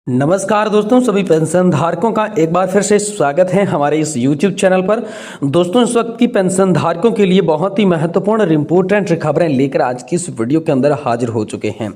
नमस्कार दोस्तों, सभी पेंशन धारकों का एक बार फिर से स्वागत है हमारे इस YouTube चैनल पर। दोस्तों, इस वक्त की पेंशन धारकों के लिए बहुत ही महत्वपूर्ण और इम्पोर्टेंट खबरें लेकर आज की इस वीडियो के अंदर हाजिर हो चुके हैं।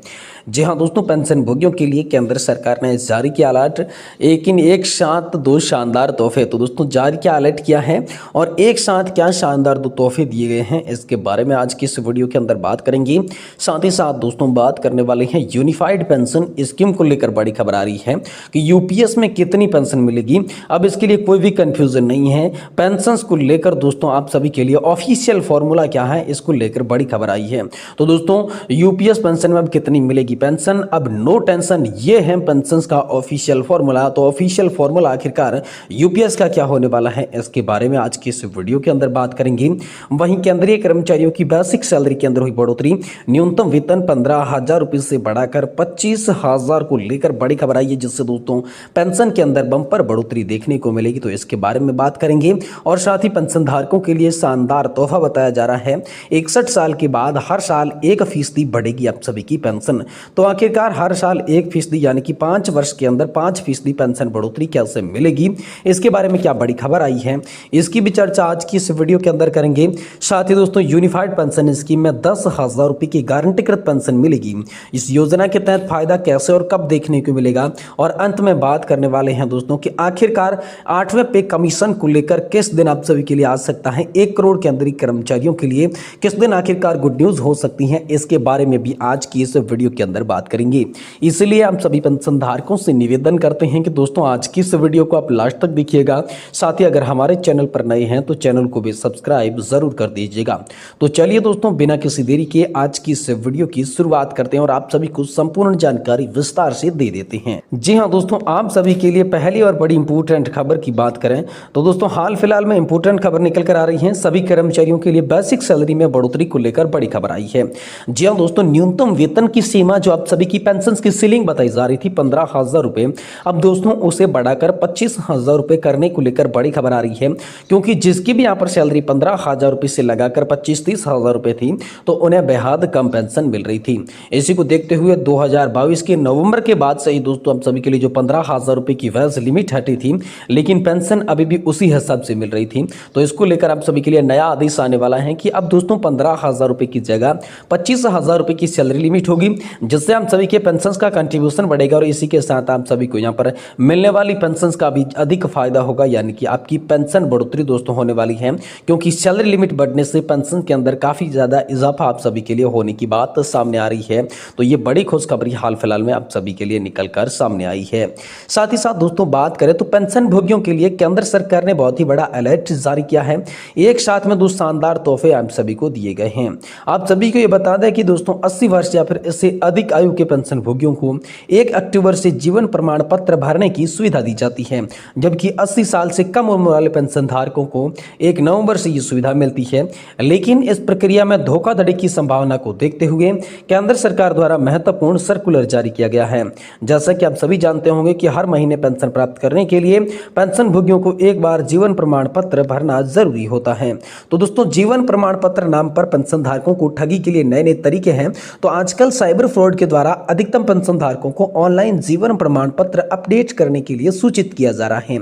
जी हां दोस्तों, पेंशन भोगियों के लिए केंद्र सरकार ने जारी किया अलर्ट। एक साथ दो शानदार तोहफे। तो दोस्तों, जारी किया अलर्ट किया है और एक साथ क्या शानदार दो तोहफे दिए गए हैं, इसके बारे में आज की इस वीडियो के अंदर बात करेंगे। साथ ही साथ दोस्तों, बात करने वाले हैं यूनिफाइड पेंशन स्कीम को लेकर बड़ी खबर आ रही है कि यूपीएस में कितनी पेंशन मिलेगी। अब इसके लिए कोई भी कंफ्यूजन नहीं है। पेंशंस को लेकर दोस्तों आप सभी के लिए ऑफिशियल फॉर्मूला क्या है, इसको लेकर बड़ी खबर आई है। तो दोस्तों, यूपीएस पेंशन में अब कितनी मिलेगी पेंशन, अब नो टेंशन, ये है पेंशन का ऑफिशियल फॉर्मूला। तो ऑफिशियल फॉर्मूला आखिरकार यूपीएस का क्या होने वाला है, इसके बारे में आज की इस वीडियो के अंदर बात करेंगे। वहीं केंद्रीय कर्मचारियों की बेसिक सैलरी के अंदर हुई बढ़ोतरी, न्यूनतम वेतन 15,000 रुपए से बढ़ाकर 25,000 को लेकर बड़ी खबर आई है, जिससे दोस्तों पेंशन के अंदर बम्पर बढ़ोतरी देखने को मिलेगी। तो इसके बारे में बात करेंगे और साथ ही पेंशन धारकों के लिए शानदार तोहफा बताया जा रहा है। 61 साल के बाद हर साल 1% बढ़ेगी आप सभी की पेंशन। तो आखिरकार हर साल 1% यानी कि 5 वर्ष के अंदर 5% पेंशन बढ़ोतरी कैसे मिलेगी, इसके बारे में क्या बड़ी खबर आई है, इसकी भी चर्चा आज की इस वीडियो के अंदर करेंगे। साथ ही दोस्तों, यूनिफाइड पेंशन स्कीम में 10,000 रुपए की गारंटीकृत पेंशन मिलेगी। इस योजना के तहत फायदा कैसे और कब देखने को मिलेगा, और अंत में बात करने वाले हैं दोस्तों कि आखिरकार 8वें पे कमीशन को लेकर किस दिन आप सभी के लिए आ सकता है। 1 करोड़ के अंदर कर्मचारियों के लिए किस दिन आखिरकार गुड न्यूज हो सकती है, इसके बारे में भी आज की इस वीडियो के अंदर बात करेंगे। इसलिए हम सभी पेंशन धारकों से निवेदन करते हैं कि दोस्तों आज की इस वीडियो को आप लास्ट तक देखिएगा। साथ ही अगर हमारे चैनल पर नए हैं तो चैनल को भी सब्सक्राइब जरूर कर दीजिएगा। तो चलिए दोस्तों, बिना किसी देरी के आज की इस वीडियो की शुरुआत करते हैं और आप सभी को संपूर्ण जानकारी विस्तार से दे देते हैं। जी हाँ दोस्तों, आप सभी के लिए पहली और बड़ी इंपोर्टेंट खबर की बात करें तो दोस्तों, हाल फिलहाल में इंपोर्टेंट खबर निकल कर आ रही है। सभी कर्मचारियों के लिए बेसिक सैलरी में बढ़ोतरी को लेकर बड़ी खबर आई है। जी हाँ दोस्तों, न्यूनतम वेतन की सीमा जो आप सभी की पेंशन की सीलिंग बताई जा रही थी 15,000 रुपए, अब दोस्तों उसे बढ़ाकर 25,000 रुपए करने को लेकर बड़ी खबर आ रही है। क्योंकि जिसकी भी यहाँ पर सैलरी 15,000 रुपए से लगाकर 25-30,000 रुपए थी, तो उन्हें बेहद कम पेंशन मिल रही थी। इसी को देखते हुए 2022 के नवंबर के बाद से ही दोस्तों आप सभी के लिए जो 15,000 रुपए की वेज लिमिट हटी थी, लेकिन पेंशन अभी भी उसी हिसाब से मिल रही थी। तो इसको लेकर आप सभी के लिए नया आदेश आने वाला है कि अब दोस्तों 15,000 रुपए की जगह 25,000 रुपए की सैलरी लिमिट होगी, जिससे हम सभी के पेंशन का कंट्रीब्यूशन बढ़ेगा और इसी के साथ आप सभी को यहाँ पर मिलने वाली पेंशन का भी अधिक फायदा होगा। यानी कि आपकी पेंशन बढ़ोतरी दोस्तों होने वाली है, क्योंकि सैलरी लिमिट बढ़ने से पेंशन के अंदर काफी ज्यादा इजाफा आप सभी के लिए होने की बात सामने आ रही है। तो ये बड़ी खुशखबरी हाल फिलहाल में आप सभी के लिए निकल कर सामने आई है। साथ ही साथ दोस्तों, बात करें तो पेंशन भोगियों के लिए केंद्र सरकार ने बहुत ही बड़ा अलर्ट जारी किया है। एक साथ में दो शानदार तोहफे आप सभी को दिए गए हैं। आप सभी को यह बता दें कि दोस्तों 80 वर्ष या फिर इससे अधिक आयु के पेंशन भोगियों को 1 अक्टूबर से जीवन प्रमाण पत्र भरने की सुविधा दी जाती है, जबकि 80 साल से कम उम्र वाले पेंशन धारकों को 1 नवंबर से यह सुविधा मिलती है। लेकिन इस प्रक्रिया में धोखाधड़ी की संभावना को देखते हुए केंद्र सरकार द्वारा महत्वपूर्ण सर्कुलर जारी किया गया है। जैसा कि आप सभी जानते होंगे कि हर महीने पेंशन प्राप्त करने के लिए पेंशन भोगियों को एक बार जीवन प्रमाण पत्र भरना जरूरी होता है। तो दोस्तों, जीवन प्रमाण पत्र नाम पर पेंशन धारकों को ठगी के लिए नए नए तरीके हैं। तो आजकल साइबर फ्रॉड के द्वारा अधिकतम पेंशन धारकों को ऑनलाइन जीवन प्रमाण पत्र अपडेट करने के लिए सूचित किया जा रहा है।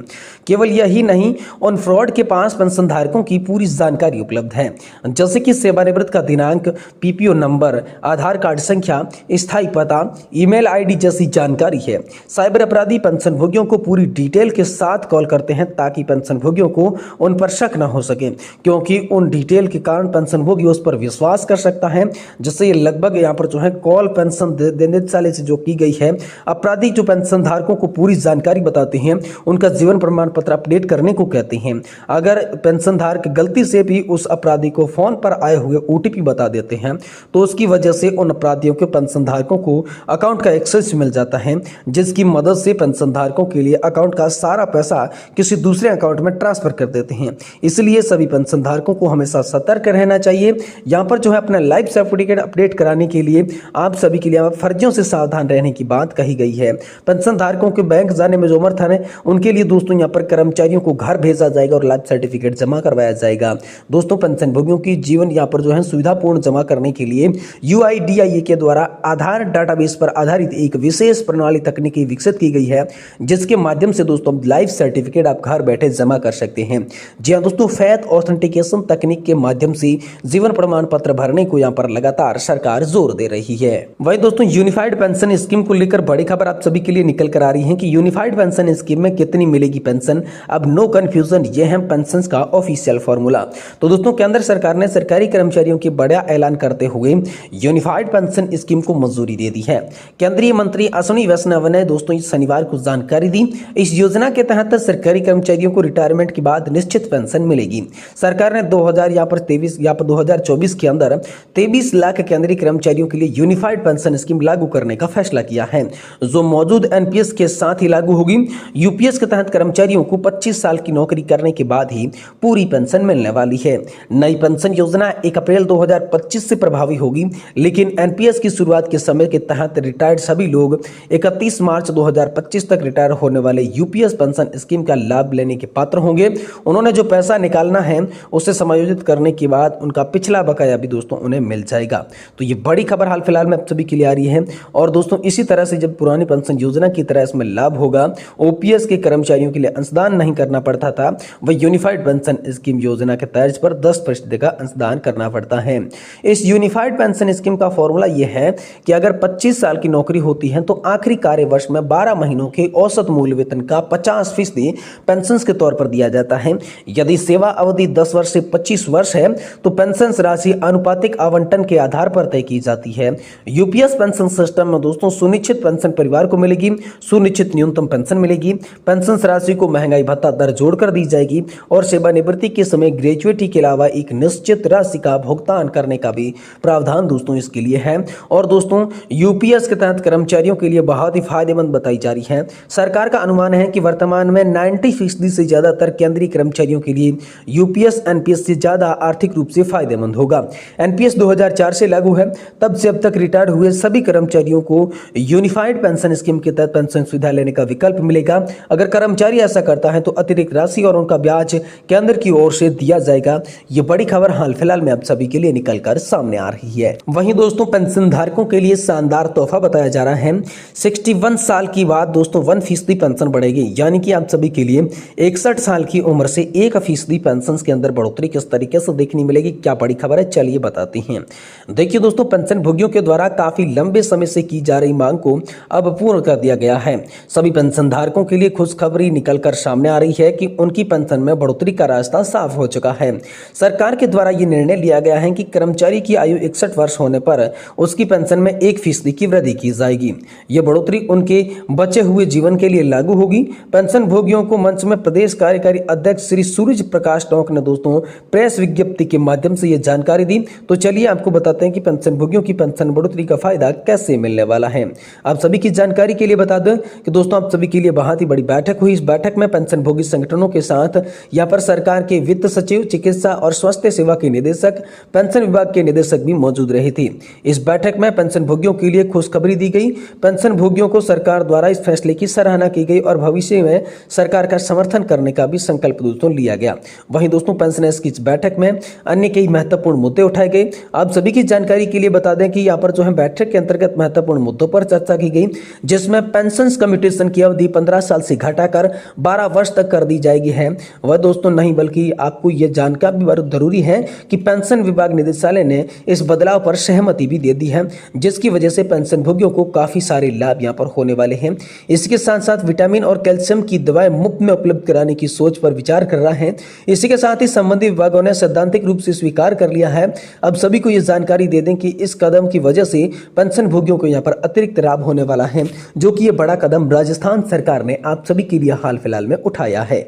केवल यही नहीं, उन फ्रॉड के पास पेंशन धारकों की पूरी जानकारी उपलब्ध है, जैसे कि सेवानिवृत्त का दिनांक, पीपीओ नंबर, आधार कार्ड संख्या, स्थायी पता, ईमेल आईडी जैसी जानकारी है। साइबर अपराधी पेंशन भोगियों को पूरी डिटेल के साथ कॉल करते हैं ताकि पेंशन भोगियों को उन पर शक न हो सके, क्योंकि उन डिटेल के कारण पेंशन भोगी उस पर विश्वास कर सकता है। जिससे ये लगभग यहाँ पर जो है कॉल पेंशन देने वाले से जो की गई है, अपराधी जो पेंशन धारकों को पूरी जानकारी बताते हैं, उनका जीवन प्रमाण पत्र अपडेट करने को कहते हैं। अगर पेंशन धारक गलती से भी उस अपराधी को फोन पर आए हुए ओटीपी बता देते हैं, तो उसकी वजह से उन अपराधियों के पेंशन धारकों को अकाउंट का एक्सेस मिल जाता है, जिसकी मदद से पेंशन धारकों के लिए अकाउंट का सारा पैसा किसी दूसरे अकाउंट में ट्रांसफर कर देते हैं। इसलिए सभी पेंशन धारकों को हमेशा सतर्क रहना चाहिए। यहाँ पर जो है अपना लाइफ सर्टिफिकेट अपडेट कराने के लिए आप सभी के लिए फर्जियों से सावधान रहने की बात कही गई है। पेंशन धारकों के बैंक जाने में जो समर्थन है, उनके लिए दोस्तों यहाँ पर कर्मचारियों को घर भेजा जाएगा और लाइफ सर्टिफिकेट जमा करवाया जाएगा। दोस्तों, पेंशन भोगियों की जीवन यहाँ पर जो है सुविधापूर्ण जमा करने के लिए UIDAI के द्वारा आधार डाटाबेस पर आधारित एक विशेष प्रणाली तकनीकी विकसित की गई है, जिसके माध्यम से दोस्तों लाइफ सर्टिफिकेट आप घर बैठे जमा कर सकते हैं। जी हाँ दोस्तों, फेथ ऑथेंटिकेशन तकनीक के माध्यम से जीवन प्रमाण पत्र भरने को यहाँ पर लगातार सरकार जोर दे रही है। वही दोस्तों, यूनिफाइड पेंशन स्कीम को लेकर बड़ी खबर आप सभी के लिए निकल कर आ रही है कि यूनिफाइड पेंशन स्कीम में कितनी मिलेगी पेंशन। अब नो कंफ्यूजन, ये है पेंशन का ऑफिशियल फॉर्मूला। तो दोस्तों, केंद्र सरकार ने सरकारी कर्मचारियों की बड़ा ऐलान करते हुए यूनिफाइड पेंशन स्कीम को मंजूरी दे दी है। केंद्रीय मंत्री अश्विनी वैष्णव ने दोस्तों इस शनिवार को जानकारी दी। इस योजना के तहत सरकारी कर्मचारियों को रिटायरमेंट के बाद निश्चित पेंशन मिलेगी। सरकार ने 2024 के अंदर 23 लाख केंद्रीय कर्मचारियों के लिए यूनिफाइड पेंशन स्कीम लागू करने का फैसला किया है, जो मौजूद एनपीएस के साथ ही लागू होगी। यूपीएस के तहत कर्मचारियों को 25 साल की नौकरी करने के बाद ही पूरी पेंशन मिलने वाली है। नई पेंशन योजना 1 अप्रैल 2025 से प्रभावी होगी, लेकिन एनपीएस की शुरुआत के समय के तहत रिटायर्ड सभी लोग 31 मार्च 2025 तक रिटायर होने वाले यूपीएस पेंशन स्कीम का लाभ लेने के पात्र होंगे। उन्होंने जो पैसा निकालना है उसे समायोजित करने के बाद उनका पिछला बकाया भी दोस्तों उन्हें मिल जाएगा। तो ये बड़ी खबर हाल फिलहाल में आप सभी के लिए आ रही है। और दोस्तों, इसी तरह से जब पुरानी पेंशन योजना की तरह इसमें लाभ होगा, ओपीएस के कर्मचारियों के लिए अंशदान नहीं करना पड़ता था, वह यूनिफाइड पेंशन स्कीम योजना के तर्ज पर 10% का अंशदान करना पड़ता है। इस यूनिफाइड पेंशन स्कीम का फॉर्मूला यह है कि अगर 25 साल की नौकरी होती है तो आखिरी कार्य वर्ष में 12 महीनों के औसत मूल वेतन का 50% पेंशन के तौर पर दिया जाता है। यदि सेवा अवधि 10 वर्ष से 25 वर्ष है तो पेंशन राशि अनुपातिक आवंटन के आधार पर तय की जाती है। यूपीएस पेंशन सिस्टम में दोस्तों सुनिश्चित पेंशन परिवार को मिलेगी, सुनिश्चित न्यूनतम पेंशन मिलेगी, पेंशन राशि को महंगाई भत्ता दर जोड़कर दी जाएगी और सेवानिवृत्ति के समय ग्रेजुएटी के अलावा एक निश्चित राशि का भुगतान करने का भी प्रावधान दोस्तों इसके लिए है। और दोस्तों, यूपीएस के तहत कर्मचारियों के लिए बहुत ही फायदेमंद बताई जा रही है। सरकार का अनुमान है कि वर्तमान में 90% से ज्यादातर केंद्रीय कर्मचारियों के लिए यूपीएस एनपीएस से ज्यादा आर्थिक रूप से फायदेमंद होगा। एनपीएस 2004 से लागू है, तब से अब तक रिटायर्ड हुए सभी कर्मचारियों को यूनिफाइड पेंशन स्कीम के तहत पेंशन सुविधा लेने का विकल्प मिलेगा। अगर कर्मचारी ऐसा करता है तो अतिरिक्त राशि और उनका ब्याज केंद्र की ओर से दिया जाएगा। ये बड़ी खबर हाल फिलहाल में आप सभी के लिए निकलकर सामने आ रही है। वहीं दोस्तों, पेंशन धारकों के लिए शानदार तोहफा बताया जा रहा है। 61 साल की बाद दोस्तों 1% पेंशन बढ़ेगी, यानी कि आप सभी के लिए 61 साल की उम्र से 1% पेंशन के अंदर बढ़ोतरी किस तरीके से देखने मिलेगी, क्या बड़ी खबर है, चलिए बताते हैं। देखिए दोस्तों, पेंशन भोगियों के द्वारा काफी लंबे समय से की जा रही मांग को अब पूर्ण कर दिया गया है। सभी पेंशन धारकों के लिए खुशखबरी निकलकर सामने आ रही है कि उनकी पेंशन में बढ़ोतरी का रास्ता साफ हो चुका है। सरकार के द्वारा यह निर्णय लिया गया है कि कर्मचारी की आयु 61 वर्ष होने पर उसकी पेंशन में 1% की वृद्धि की जाएगी। यह बढ़ोतरी उनके बचे हुए जीवन के लिए लागू होगी। पेंशन भोगियों को मंच में प्रदेश कार्यकारी अध्यक्ष श्री सूरज प्रकाश टोंक ने दोस्तों प्रेस विज्ञप्ति के माध्यम से यह जानकारी दी। तो चलिए आपको बताते हैं कि पेंशन भोगियों की पेंशन बढ़ोतरी का फायदा कैसे मिलने वाला है। आप सभी की जानकारी के लिए बता दें कि दोस्तों आप सभी के लिए बहुत ही बड़ी बैठक हुई। इस बैठक में पेंशन भोगी संगठनों के साथ यहाँ पर सरकार के वित्त सचिव, चिकित्सा और स्वास्थ्य सेवा के निदेशक, पेंशन विभाग के निदेशक भी मौजूद रहे थे। इस बैठक में पेंशन भोगियों के लिए खुशखबरी दी गई। पेंशन भोगियों को सरकार द्वारा इस फैसले की सराहना की गई और भविष्य में सरकार का समर्थन करने का भी संकल्प दोस्तों लिया गया। वहीं दोस्तों, पेंशनर्स की इस बैठक में अन्य कई महत्वपूर्ण मुद्दे उठाए गए। आप सभी की जानकारी के लिए बता दें कि यहाँ पर जो है बैठक के अंतर्गत महत्वपूर्ण मुद्दों पर चर्चा की गई, जिसमें पेंशन कम्यूटेशन की अवधि 15 साल से घटाकर 12 वर्ष तक कर दी जाएगी है। वह दोस्तों नहीं, बल्कि आपको यह जानकर भी बहुत जरूरी है कि पेंशन विभाग निदेशालय ने इस बदलाव पर सहमति भी दे दी है, जिसकी वजह से पेंशन भोगियों को काफी सारे लाभ यहाँ पर होने वाले हैं। इसके साथ साथ विटामिन और कैल्शियम की दवाएं मुफ्त में उपलब्ध कराने की सोच पर विचार कर रहा है। इसी के साथ ही संबंधित विभागों ने सैद्धांतिक रूप से स्वीकार कर लिया है। अब सभी को यह जानकारी दे दें कि इस कदम की वजह से पेंशन भोगियों को यहाँ पर अतिरिक्त लाभ होने वाला है, जो कि यह बड़ा कदम राजस्थान सरकार ने आप सभी के लिए हाल फिलहाल में उठाया है।